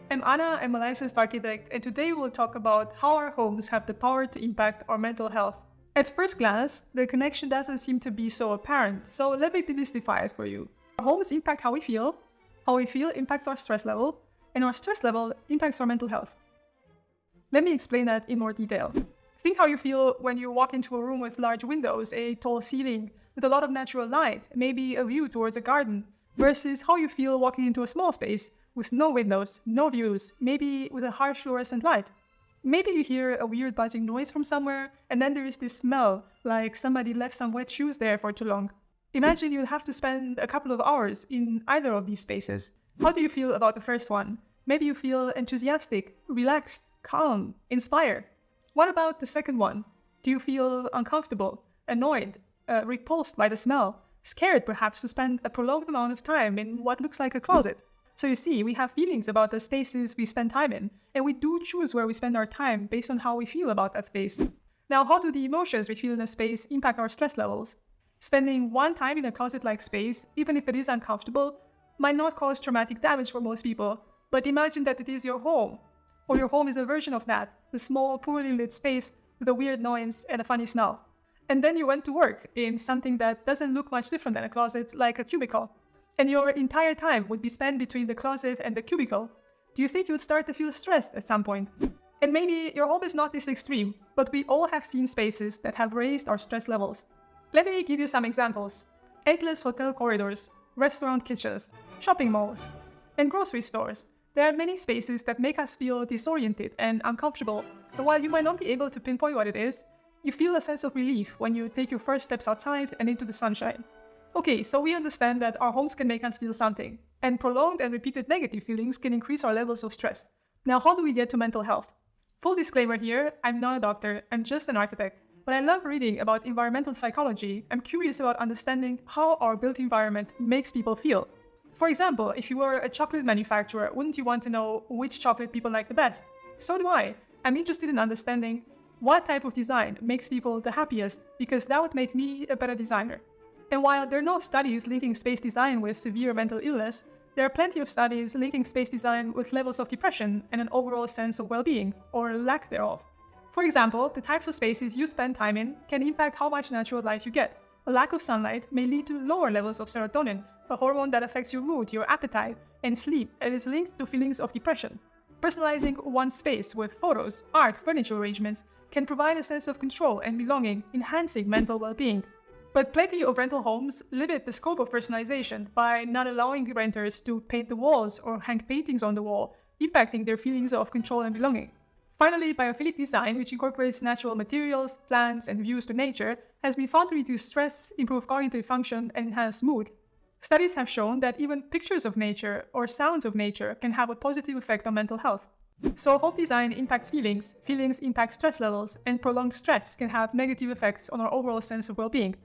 I'm Anna, I'm a licensed architect, and today we'll talk about how our homes have the power to impact our mental health. At first glance, the connection doesn't seem to be so apparent, so let me demystify it for you. Our homes impact how we feel impacts our stress level, and our stress level impacts our mental health. Let me explain that in more detail. Think how you feel when you walk into a room with large windows, a tall ceiling, with a lot of natural light, maybe a view towards a garden, versus how you feel walking into a small space with no windows, no views, maybe with a harsh fluorescent light. Maybe you hear a weird buzzing noise from somewhere, and then there is this smell, like somebody left some wet shoes there for too long. Imagine you'll have to spend a couple of hours in either of these spaces. How do you feel about the first one? Maybe you feel enthusiastic, relaxed, calm, inspired. What about the second one? Do you feel uncomfortable, annoyed, repulsed by the smell, scared perhaps to spend a prolonged amount of time in what looks like a closet? So you see, we have feelings about the spaces we spend time in, and we do choose where we spend our time based on how we feel about that space. Now, how do the emotions we feel in a space impact our stress levels? Spending one time in a closet-like space, even if it is uncomfortable, might not cause traumatic damage for most people, but imagine that it is your home, or your home is a version of that, the small, poorly lit space with a weird noise and a funny smell. And then you went to work in something that doesn't look much different than a closet, like a cubicle. And your entire time would be spent between the closet and the cubicle. Do you think you would start to feel stressed at some point? And maybe your home is not this extreme, but we all have seen spaces that have raised our stress levels. Let me give you some examples. Endless hotel corridors, restaurant kitchens, shopping malls, and grocery stores. There are many spaces that make us feel disoriented and uncomfortable, and while you might not be able to pinpoint what it is, you feel a sense of relief when you take your first steps outside and into the sunshine. Okay, so we understand that our homes can make us feel something, and prolonged and repeated negative feelings can increase our levels of stress. Now, how do we get to mental health? Full disclaimer here, I'm not a doctor, I'm just an architect. But I love reading about environmental psychology. I'm curious about understanding how our built environment makes people feel. For example, if you were a chocolate manufacturer, wouldn't you want to know which chocolate people like the best? So do I. I'm interested in understanding what type of design makes people the happiest, because that would make me a better designer. And while there are no studies linking space design with severe mental illness, there are plenty of studies linking space design with levels of depression and an overall sense of well-being, or lack thereof. For example, the types of spaces you spend time in can impact how much natural light you get. A lack of sunlight may lead to lower levels of serotonin, a hormone that affects your mood, your appetite, and sleep, and is linked to feelings of depression. Personalizing one's space with photos, art, furniture arrangements can provide a sense of control and belonging, enhancing mental well-being. But plenty of rental homes limit the scope of personalization by not allowing renters to paint the walls or hang paintings on the wall, impacting their feelings of control and belonging. Finally, biophilic design, which incorporates natural materials, plants, and views to nature, has been found to reduce stress, improve cognitive function, and enhance mood. Studies have shown that even pictures of nature or sounds of nature can have a positive effect on mental health. So home design impacts feelings, feelings impact stress levels, and prolonged stress can have negative effects on our overall sense of well-being.